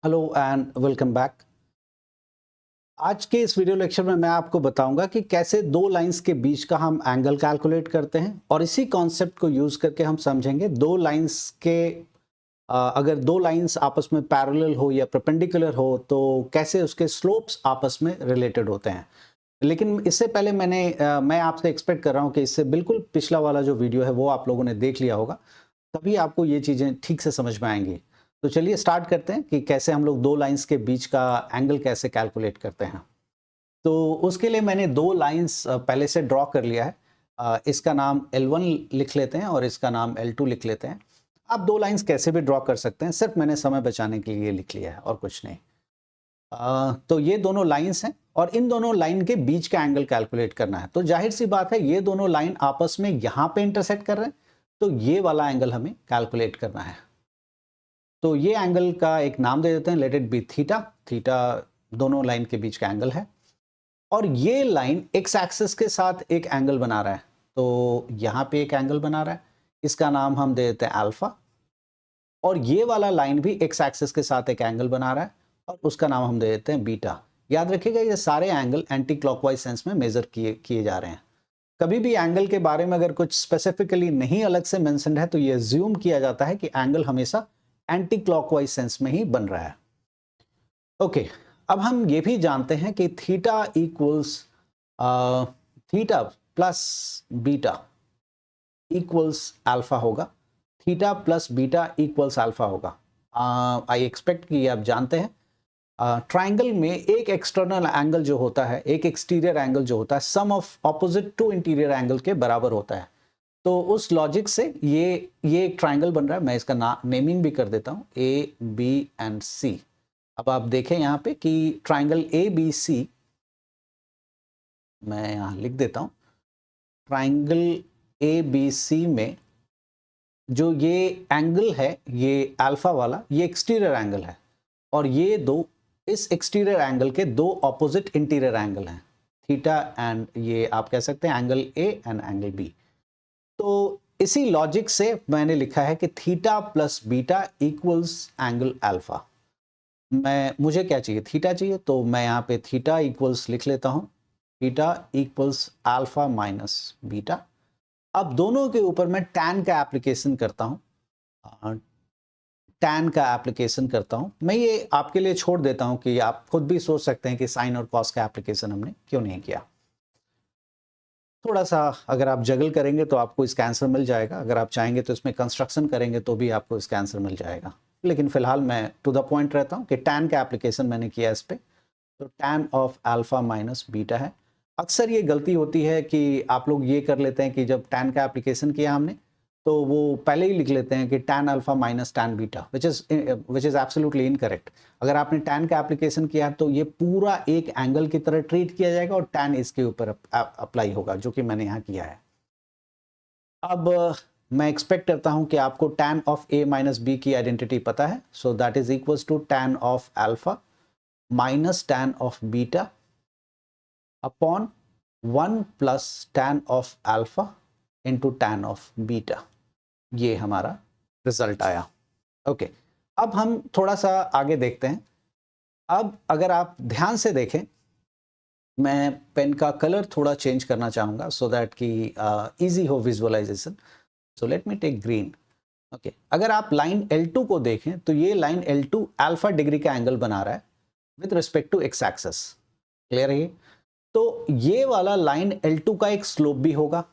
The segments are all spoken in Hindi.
Hello and welcome back. आज के इस वीडियो लेक्चर में मैं आपको बताऊंगा कि कैसे दो लाइंस के बीच का हम एंगल कैलकुलेट करते हैं और इसी कॉन्सेप्ट को यूज करके हम समझेंगे दो लाइंस के अगर दो लाइंस आपस में पैरेलल हो या परपेंडिकुलर हो तो कैसे उसके स्लोप्स आपस में रिलेटेड होते हैं। लेकिन इससे पहले मैं आपसे एक्सपेक्ट कर रहा हूं कि इससे बिल्कुल पिछला वाला जो वीडियो है वो आप लोगों ने देख लिया होगा, तभी आपको ये चीज़ें ठीक से समझ में आएंगी। तो चलिए स्टार्ट करते हैं कि कैसे हम लोग दो लाइंस के बीच का एंगल कैसे कैलकुलेट करते हैं। तो उसके लिए मैंने दो लाइंस पहले से ड्रॉ कर लिया है। इसका नाम L1 लिख लेते हैं और इसका नाम L2 लिख लेते हैं। आप दो लाइंस कैसे भी ड्रॉ कर सकते हैं, सिर्फ मैंने समय बचाने के लिए लिख लिया है और कुछ नहीं। तो ये दोनों लाइंस हैं और इन दोनों लाइन के बीच का एंगल कैलकुलेट करना है। तो जाहिर सी बात है, ये दोनों लाइन आपस में यहाँ पे इंटरसेक्ट कर रहे हैं, तो ये वाला एंगल हमें कैलकुलेट करना है। तो ये एंगल का एक नाम दे देते हैं, let it be theta. Theta दोनों लाइन के बीच का एंगल है और ये लाइन एक्स एक्सिस के साथ एक एंगल बना रहा है। तो यहाँ पे एक एंगल बना रहा है, इसका नाम हम दे देते हैं अल्फा। और ये वाला लाइन भी एक्स एक्सिस के साथ एक एंगल बना रहा है और उसका नाम हम दे देते हैं बीटा। याद रखिएगा, ये सारे एंगल एंटी क्लॉकवाइज सेंस में मेजर किए जा रहे हैं। कभी भी एंगल के बारे में अगर कुछ स्पेसिफिकली नहीं अलग से मेंशन्ड है तो ये अज्यूम किया जाता है कि एंगल हमेशा एंटी क्लॉकवाइज सेंस में ही बन रहा है। ओके, अब हम ये भी जानते हैं कि theta equals theta plus beta equals alpha होगा। Theta plus beta equals alpha होगा। आई एक्सपेक्ट कि आप जानते हैं ट्राइंगल में एक एक्सटर्नल एंगल जो होता है, एक एक्सटीरियर एंगल जो होता है, sum of opposite to interior angle के बराबर होता है। तो उस लॉजिक से ये एक ट्राइंगल बन रहा है। मैं इसका नेमिंग भी कर देता हूँ, ए बी एंड सी। अब आप देखें यहाँ पे कि ट्राइंगल ए बी सी, मैं यहाँ लिख देता हूँ, ट्राइंगल ए बी सी में जो ये एंगल है, ये अल्फा वाला, ये एक्सटीरियर एंगल है और ये दो, इस एक्सटीरियर एंगल के दो ऑपोजिट इंटीरियर एंगल हैं, थीटा एंड ये आप कह सकते हैं angle A and angle B. तो इसी लॉजिक से मैंने लिखा है कि theta plus beta equals angle alpha. मुझे क्या चाहिए, थीटा चाहिए, तो मैं यहाँ पे थीटा इक्वल्स लिख लेता हूँ, theta equals alpha minus beta. अब दोनों के ऊपर मैं टैन का एप्लीकेशन करता हूँ, टैन का एप्लीकेशन करता हूँ। मैं ये आपके लिए छोड़ देता हूँ कि आप खुद भी सोच सकते हैं कि साइन और कॉस का एप्लीकेशन हमने क्यों नहीं किया। थोड़ा सा अगर आप जगल करेंगे तो आपको इसका आंसर मिल जाएगा, अगर आप चाहेंगे तो इसमें कंस्ट्रक्शन करेंगे तो भी आपको इसका आंसर मिल जाएगा। लेकिन फिलहाल मैं टू द पॉइंट रहता हूँ कि टैन का एप्लीकेशन मैंने किया इस पे, तो tan of alpha minus beta है। अक्सर ये गलती होती है कि आप लोग ये कर लेते हैं कि जब टैन का एप्लीकेशन किया हमने तो वो पहले ही लिख लेते हैं कि tan alpha minus tan beta, which is absolutely incorrect. अगर आपने टैन का एप्लीकेशन किया तो ये पूरा एक एंगल की तरह ट्रीट किया जाएगा और टैन इसके ऊपर अप्लाई होगा, जो कि मैंने यहाँ किया है। अब मैं एक्सपेक्ट करता हूँ कि आपको tan of A minus B की आइडेंटिटी पता है, so that is equals to tan of alpha minus tan of beta upon 1 plus tan of alpha into tan of beta. ये हमारा रिजल्ट आया। ओके, अब हम थोड़ा सा आगे देखते हैं। अब अगर आप ध्यान से देखें, मैं पेन का कलर थोड़ा चेंज करना चाहूँगा सो दैट कि इजी हो visualisation. So let me take green. Okay, अगर आप लाइन L2 को देखें तो ये लाइन L2 अल्फा डिग्री का एंगल बना रहा है with respect to x axis. Clear है? तो ये वाला लाइन L2 का एक स्लोप भी होगा,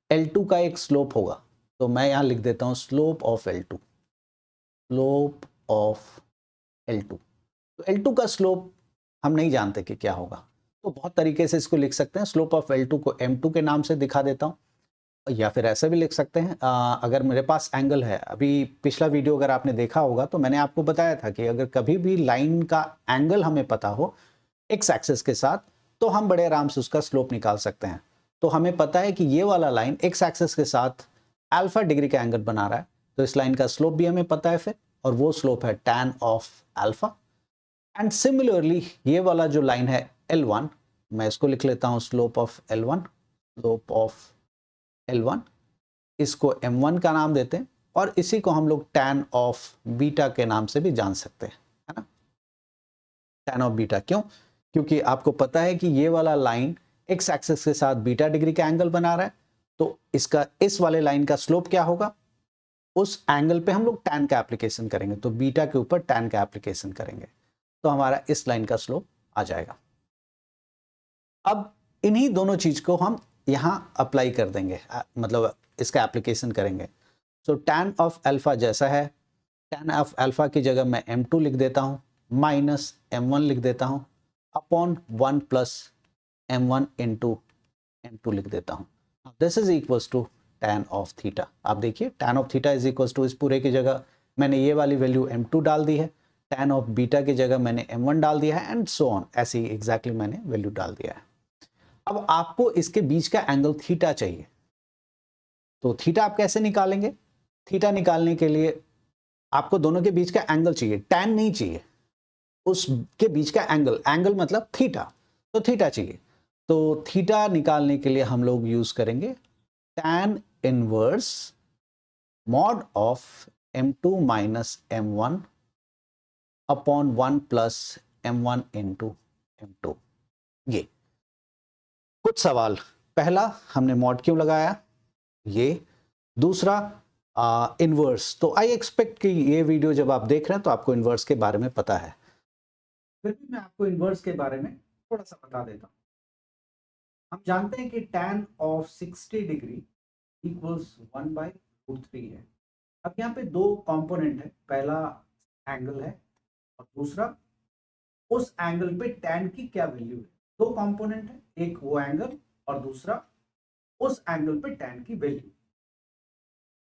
L2 का एक स्लोप होगा। तो मैं यहां लिख देता हूं slope of L2, slope of L2। तो L2 का स्लोप हम नहीं जानते कि क्या होगा, तो बहुत तरीके से इसको लिख सकते हैं। स्लोप ऑफ L2 को M2 के नाम से दिखा देता हूं, या फिर ऐसे भी लिख सकते हैं। अगर मेरे पास एंगल है, अभी पिछला वीडियो अगर आपने देखा होगा तो मैंने आपको बताया था कि अगर कभी भी लाइन का एंगल हमें पता हो एक्स एक्सिस के साथ तो हम बड़े आराम से उसका स्लोप निकाल सकते हैं। तो हमें पता है कि ये वाला लाइन एक्स एक्सिस के साथ अल्फा डिग्री का एंगल बना रहा है, तो इस लाइन का स्लोप भी हमें पता है फिर, और वो स्लोप है tan of alpha. And similarly ये वाला जो लाइन है L1, मैं इसको लिख लेता हूं slope of L1, slope of L1, इसको M1 का नाम देते हैं और इसी को हम लोग टैन ऑफ बीटा के नाम से भी जान सकते हैं, है tan ऑफ बीटा। क्यों? क्योंकि आपको पता है कि ये वाला लाइन x एक्सिस के साथ बीटा डिग्री का एंगल बना रहा है, तो इसका इस वाले लाइन का स्लोप क्या होगा? उस एंगल पे हम लोग tan का एप्लीकेशन करेंगे, तो बीटा के ऊपर tan का एप्लीकेशन करेंगे, तो हमारा इस लाइन का स्लोप आ जाएगा। अब इन्हीं दोनों चीज को हम यहां अप्लाई कर देंगे, मतलब इसका एप्लीकेशन करेंगे। सो tan ऑफ अल्फा जैसा है, tan ऑफ अल्फा की जगह मैं m2 लिख देता हूं, माइनस m1 लिख देता हूं, upon 1 plus m1 into m2 लिख देता हूं। This is equals to tan of theta. आप देखिए tan of theta is equals to, इस पूरे की जगह मैंने ये वाली वैल्यू m2 डाल दी है, tan ऑफ बीटा की जगह मैंने m1 डाल दिया है, एंड सो ऑन, ऐसे ही एग्जैक्टली मैंने वैल्यू डाल दिया है। अब आपको इसके बीच का एंगल थीटा चाहिए, तो थीटा आप कैसे निकालेंगे? थीटा निकालने के लिए आपको दोनों के बीच का एंगल चाहिए, tan नहीं चाहिए, उसके बीच का एंगल, एंगल मतलब थीटा, तो थीटा चाहिए। तो थीटा निकालने के लिए हम लोग यूज करेंगे tan inverse mod of m2 minus m1 upon 1 plus m1 into m2। ये कुछ सवाल, पहला हमने मॉड क्यों लगाया, ये दूसरा इनवर्स, तो आई एक्सपेक्ट कि ये वीडियो जब आप देख रहे हैं तो आपको इनवर्स के बारे में पता है, फिर भी मैं आपको इनवर्स के बारे में थोड़ा सा बता देता हूं। हम जानते हैं कि tan ऑफ 60 डिग्री इक्वल्स 1/√3 है। अब यहाँ पे दो कंपोनेंट है, पहला एंगल है और दूसरा उस एंगल पे tan की क्या वैल्यू है। दो कंपोनेंट है, एक वो एंगल और दूसरा उस एंगल पे tan की वैल्यू।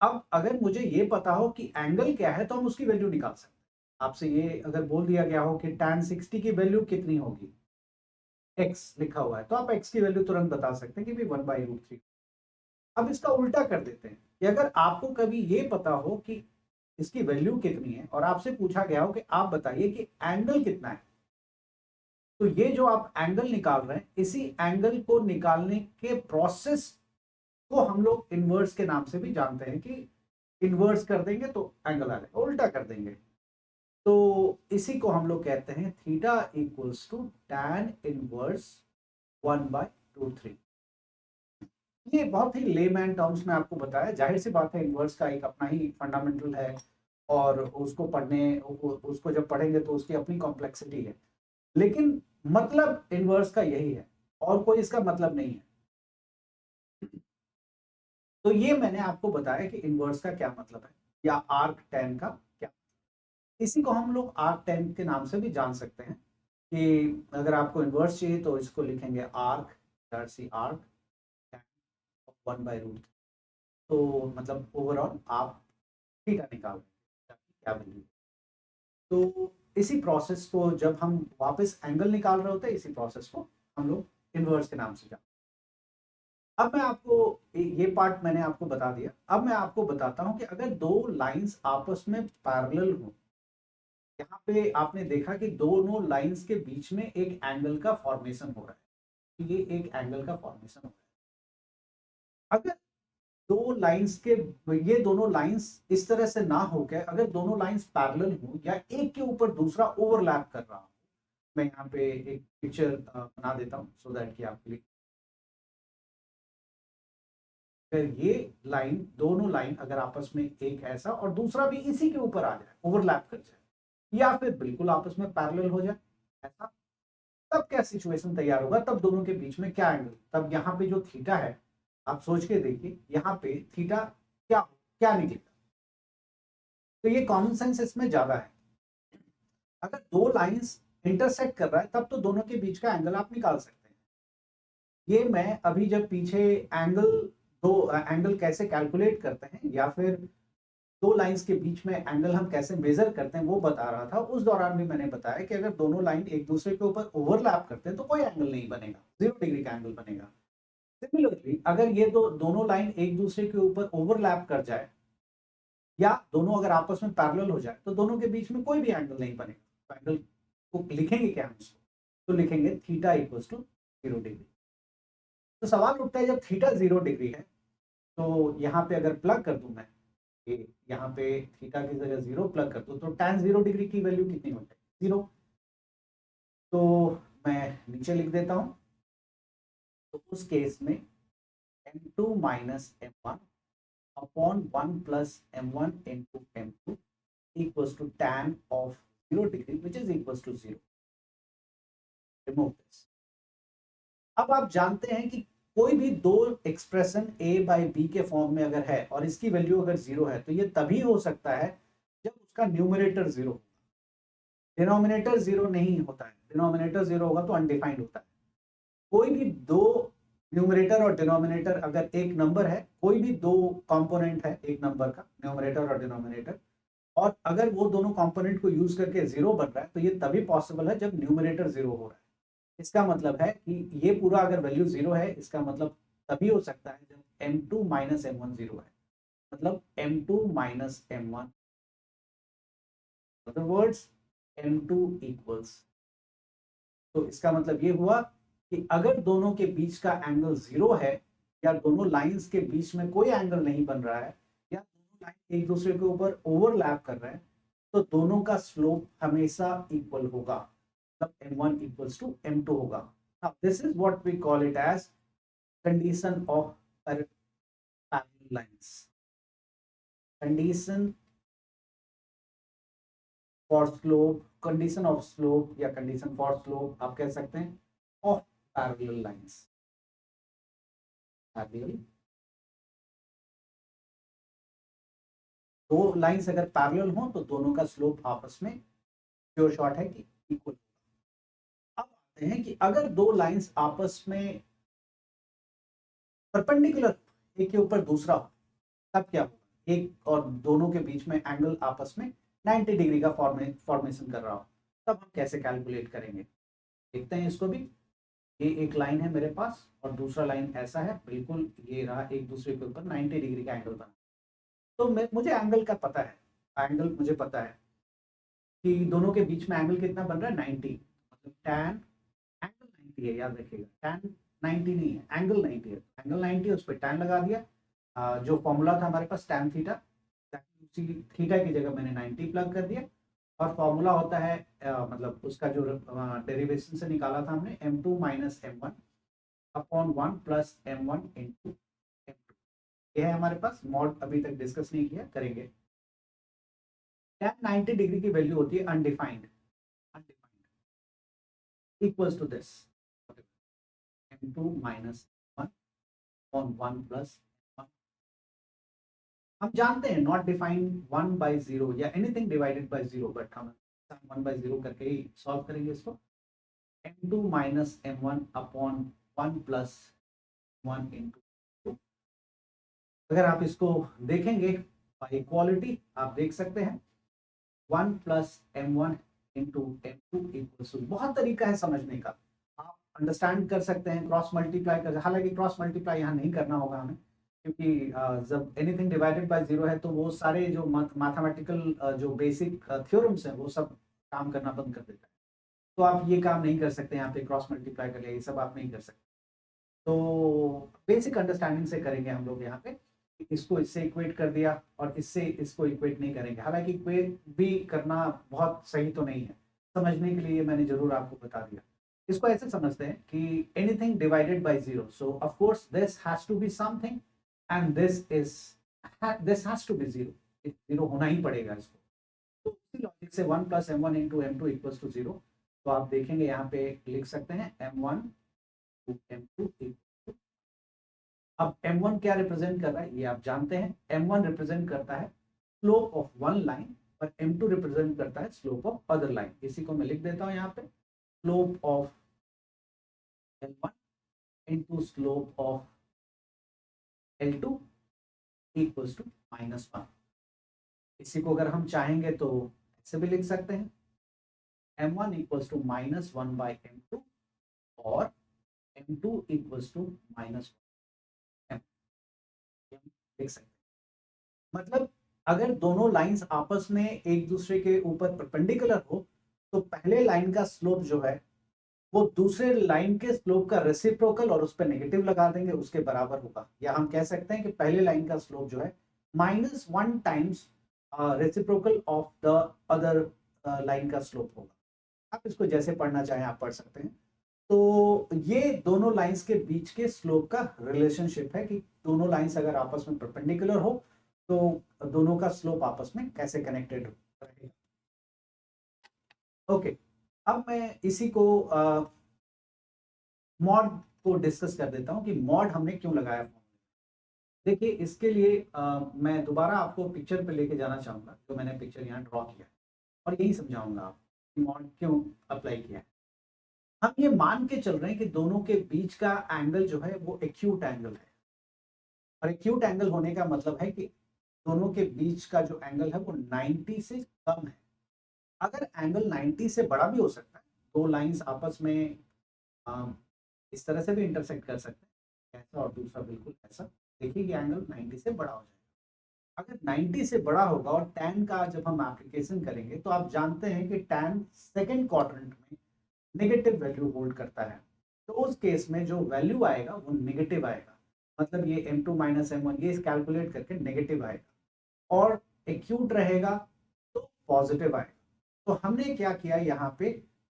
अब अगर मुझे ये पता हो कि एंगल क्या है तो हम उसकी वैल्यू निकाल सकते हैं। आपसे ये अगर बोल दिया गया हो कि tan 60 की वैल्यू कितनी होगी, x लिखा हुआ है, तो आप x की वैल्यू तुरंत बता सकते हैं कि भी 1/√3। अब इसका उल्टा कर देते हैं कि अगर आपको कभी ये पता हो कि इसकी वैल्यू कितनी है और आपसे पूछा गया हो कि आप बताइए कि एंगल कितना है, तो ये जो आप एंगल निकाल रहे हैं, इसी एंगल को निकालने के प्रोसेस को हम लोग इनवर्स के नाम से भी जानते हैं कि इनवर्स कर देंगे तो एंगल आ जाएगा, उल्टा कर देंगे तो इसी को हम लोग कहते हैं theta equals to tan inverse 1/√3। ये बहुत ही लेमैन टर्म्स में आपको बताया, जाहिर सी बात है इनवर्स का एक अपना ही फंडामेंटल है और उसको उसको जब पढ़ेंगे तो उसकी अपनी कॉम्प्लेक्सिटी है, लेकिन मतलब इनवर्स का यही है और कोई इसका मतलब नहीं है। तो ये मैंने आपको बताया कि इनवर्स का क्या मतलब है या आर्क tan का क्या, इसी को हम लोग आर्क tan के नाम से भी जान सकते हैं कि अगर आपको इनवर्स चाहिए तो इसको लिखेंगे आर्क 1/√3। तो मतलब ओवरऑल आप थीटा निकाल क्या वैल्यू। तो इसी प्रोसेस को जब हम वापस एंगल निकाल रहे होते हैं, इसी प्रोसेस को हम लोग इनवर्स के नाम से जानते हैं। अब मैं आपको ये पार्ट मैंने आपको बता दिया, अब मैं आपको बताता हूं कि अगर दो लाइंस आपस में पैरेलल हो, यहाँ पे आपने देखा कि दोनों लाइंस के बीच में एक एंगल का फॉर्मेशन हो रहा है, ये एक एंगल का फॉर्मेशन हो रहा है। अगर दो लाइंस के, ये दोनों लाइंस इस तरह से ना हो के अगर दोनों लाइंस पैरेलल हो या एक के ऊपर दूसरा ओवरलैप कर रहा हो, मैं यहाँ पे एक पिक्चर बना देता हूँ सो दैट कि आपके लिए, फिर ये लाइन, दोनों लाइन अगर आपस में एक ऐसा और दूसरा भी इसी के ऊपर आ जाए, ओवरलैप कर जाए या फिर बिल्कुल आपस में पैरेलल हो जाए ऐसा, तब क्या सिचुएशन तैयार होगा, तब दोनों के बीच में क्या एंगल, तब यहाँ पे जो थीटा है आप सोच के देखिए, यहाँ पे थीटा क्या क्या निकलेगा। तो ये कॉमन सेंस इसमें ज्यादा है। अगर दो लाइंस इंटरसेक्ट कर रहा है तब तो दोनों के बीच का एंगल आप निकाल सकते हैं। ये मैं अभी जब पीछे एंगल, दो एंगल कैसे कैलकुलेट करते हैं या फिर दो लाइंस के बीच में एंगल हम कैसे मेजर करते हैं वो बता रहा था, उस दौरान भी मैंने बताया कि अगर दोनों लाइन एक दूसरे के ऊपर ओवरलैप करते हैं तो कोई एंगल नहीं बनेगा, 0 डिग्री का एंगल बनेगा। सिमिलरली अगर ये दोनों लाइन एक दूसरे के ऊपर ओवरलैप कर जाए या दोनों अगर आपस में पैरेलल हो जाए तो दोनों के बीच में कोई भी एंगल नहीं बनेगा। तो एंगल को लिखेंगे क्या हम इसको, तो लिखेंगे थीटा इक्वल्स टू 0 डिग्री। तो सवाल उठता है जब थीटा 0 डिग्री है तो यहाँ पे अगर प्लग कर दूं मैं, यहाँ पे थीटा की जगह 0 प्लग कर दूं तो tan 0 डिग्री की वैल्यू कितनी हो जाएगी, 0। तो मैं नीचे लिख देता हूं, तो उस केस में m2 minus m1 upon 1 plus m1 into m2 equals to tan of 0 degree which is equals to 0. Remove this. अब आप जानते हैं कि कोई भी दो एक्सप्रेशन a बाई बी के फॉर्म में अगर है और इसकी वैल्यू अगर जीरो है तो ये तभी हो सकता है जब उसका न्यूमरेटर जीरो, डिनोमिनेटर जीरो नहीं होता है। डिनोमिनेटर जीरो होगा तो अनडिफाइंड होता है। कोई भी दो न्यूमरेटर और डिनोमिनेटर अगर एक नंबर है, कोई भी दो कंपोनेंट है एक नंबर का, न्यूमरेटर और डिनोमिनेटर, और अगर वो दोनों कंपोनेंट को यूज करके जीरो बन रहा है तो ये तभी पॉसिबल है जब न्यूमरेटर जीरो हो रहा है। इसका मतलब है कि ये पूरा अगर वैल्यू जीरो है, इसका मतलब तभी हो सकता है जब m2 माइनस m1 जीरो है। मतलब m2 minus m1, other words m2 equals. तो इसका मतलब ये हुआ कि अगर दोनों के बीच का एंगल जीरो है, या दोनों लाइंस के बीच में कोई एंगल नहीं बन रहा है, या दोनों लाइन एक दूसरे के ऊपर ओवरलैप कर रहे हैं, तो दोनों का स्लोप हमेशा इक्वल होगा, मतलब m1 इक्वल्स टू m2 होगा। Now this is what we call it as condition of parallel lines. Condition for slope, condition of slope या condition for slope आप कह सकते हैं of parallel lines. Parallel, दो लाइंस अगर पैरेलल हो तो दोनों का स्लोप आपस में प्योर शॉर्ट है कि इक्वल। अब आते हैं कि अगर दो लाइंस आपस में परपेंडिकुलर, एक के ऊपर दूसरा हो, तब क्या होगा? एक और दोनों के बीच में एंगल आपस में 90 डिग्री का फॉर्मेशन कर रहा हो, तब हम कैसे कैलकुलेट करेंगे? देखते हैं इसको भी। ये एक लाइन है मेरे पास और दूसरा लाइन ऐसा है, बिल्कुल ये रहा, एक दूसरे के ऊपर 90 डिग्री का एंगल बना। तो मुझे एंगल का पता है, एंगल मुझे पता है कि दोनों के बीच में एंगल कितना बन रहा है, 90। मतलब टैन, एंगल 90 है, याद रखिएगा, टैन 90 नहीं है, एंगल 90 है। एंगल 90 है, उस पर टैन लगा दिया। जो फॉर्मूला था हमारे पास टैन थीटा, उसी थीटा की जगह मैंने 90 प्लग कर दिया। और फॉर्मूला होता है मतलब उसका जो डेरिवेशन से निकाला था हमने, m2 minus m1 upon 1 plus m1 into m2। ये है हमारे पास। मॉड अभी तक डिस्कस नहीं किया, करेंगे। tan 90 डिग्री की वैल्यू होती है undefined, equals to this m2 minus 1 on 1 plus 1। हम जानते हैं नॉट डिफाइंड 1 बाई 0 या एनीथिंग डिवाइडेड बाई 0, बट हम 1 बाई 0 करके ही सॉल्व करेंगे इसको। m2 minus m1 upon 1 plus 1 into. अगर आप इसको देखेंगे बाई इक्वालिटी, आप देख सकते हैं 1 plus m1 into m2 equals to, बहुत तरीका है समझने का, आप अंडरस्टैंड कर सकते हैं, क्रॉस मल्टीप्लाई कर, हालांकि क्रॉस मल्टीप्लाई यहाँ नहीं करना होगा हमें, क्योंकि जब एनीथिंग डिवाइडेड बाय जीरो है तो वो सारे जो मैथमेटिकल जो बेसिक थ्योरम्स हैं वो सब काम करना बंद कर देता है। तो आप ये काम नहीं कर सकते, यहाँ पे क्रॉस मल्टीप्लाई कर लिया, ये सब आप नहीं कर सकते। तो बेसिक अंडरस्टैंडिंग से करेंगे हम लोग यहाँ पे। इसको इससे इक्वेट कर दिया और इससे इसको इक्वेट नहीं करेंगे, हालांकि इक्वेट भी करना बहुत सही तो नहीं है, समझने के लिए मैंने जरूर आपको बता दिया। इसको ऐसे समझते हैं कि anything divided by zero, so of course this has to be something and this has to be zero, zero होना ही पड़ेगा इसको। तो इसी लॉजिक से 1 plus m1 into m2 equals to 0। तो आप देखेंगे यहाँ पे लिख सकते हैं m1 टू m2। अब m1 क्या रिप्रेजेंट कर रहा है ये आप जानते हैं, m1 रिप्रेजेंट करता है स्लोप ऑफ वन लाइन और m2 रिप्रेजेंट करता है स्लोप ऑफ अदर लाइन। इसी को मैं लिख देता हूं यहाँ पे, slope of l1 into slope of l2 equals to -1। इसी को अगर हम चाहेंगे तो ऐसे भी लिख सकते हैं, m1 equals to -1 by m2 और m2 इक्वल्स टू -1 लिख सकते हैं। मतलब अगर दोनों लाइंस आपस में एक दूसरे के ऊपर परपेंडिकुलर हो तो पहले लाइन का स्लोप जो है वो दूसरे लाइन के स्लोप का रेसिप्रोकल और उस पर नेगेटिव लगा देंगे, उसके बराबर होगा। या हम कह सकते हैं कि पहले लाइन का स्लोप जो है -1 times reciprocal of the other line का स्लोप होगा। आप इसको जैसे पढ़ना चाहें आप पढ़ सकते हैं। तो ये दोनों लाइंस के बीच के स्लोप का रिलेशनशिप है कि दोनों लाइंस अगर आपस में परपेंडिकुलर हो तो दोनों का स्लोप आपस में कैसे कनेक्टेड रहेगा। ओके, अब मैं इसी को मॉड को डिस्कस कर देता हूं कि मॉड हमने क्यों लगाया। देखिए इसके लिए मैं दोबारा आपको पिक्चर पे लेके जाना चाहूंगा, तो मैंने पिक्चर यहाँ ड्रॉ किया है और यही समझाऊंगा आपको मॉड क्यों अप्लाई किया है। हम ये मान के चल रहे हैं कि दोनों के बीच का एंगल जो है वो एक्यूट एंगल है, और एक्यूट एंगल होने का मतलब है कि दोनों के बीच का जो एंगल है वो 90 से कम है। अगर एंगल 90 से बड़ा भी हो सकता है, दो लाइंस आपस में इस तरह से भी इंटरसेक्ट कर सकते हैं, ऐसा और दूसरा बिल्कुल ऐसा, देखिए कि एंगल 90 से बड़ा हो जाएगा। अगर 90 से बड़ा होगा और tan का जब हम एप्लीकेशन करेंगे तो आप जानते हैं कि tan सेकेंड क्वाड्रेंट में नेगेटिव वैल्यू होल्ड करता है, तो उस केस में जो वैल्यू आएगा वो नेगेटिव आएगा, मतलब ये m2 माइनस m1 ये कैलकुलेट करके नेगेटिव आएगा, और एक्यूट रहेगा तो पॉजिटिव आएगा। तो हमने क्या किया यहाँ पे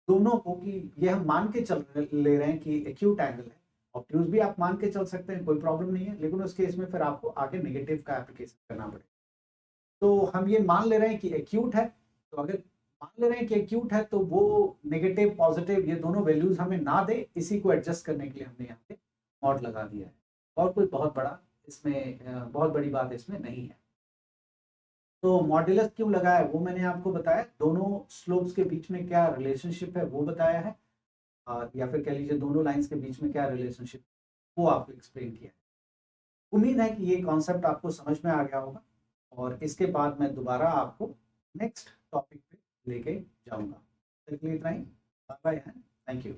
दोनों को कि ये हम मान के चल ले रहे हैं कि एक्यूट एंगल है, ऑब्ट्यूज भी आप मान के चल सकते हैं, कोई प्रॉब्लम नहीं है, लेकिन उस केस में फिर आपको आगे नेगेटिव का एप्लीकेशन करना पड़ेगा। तो हम ये मान ले रहे हैं कि एक्यूट है, तो अगर मान ले रहे हैं कि एक्यूट है तो वो नेगेटिव पॉजिटिव ये दोनों वैल्यूज हमें ना दे, इसी को एडजस्ट करने के लिए हमने यहाँ पे मॉड लगा दिया है, और कोई बहुत बड़ा इसमें बहुत बड़ी बात इसमें नहीं है। तो मॉड्यूलस क्यों लगा है वो मैंने आपको बताया, दोनों स्लोप्स के बीच में क्या रिलेशनशिप है वो बताया है, या फिर कह लीजिए दोनों लाइंस के बीच में क्या रिलेशनशिप वो आपको एक्सप्लेन किया है। उम्मीद है कि ये कॉन्सेप्ट आपको समझ में आ गया होगा, और इसके बाद मैं दोबारा आपको नेक्स्ट टॉपिक पे लेके जाऊंगा। तक के लिए इतना ही, बाय बाय, थैंक यू।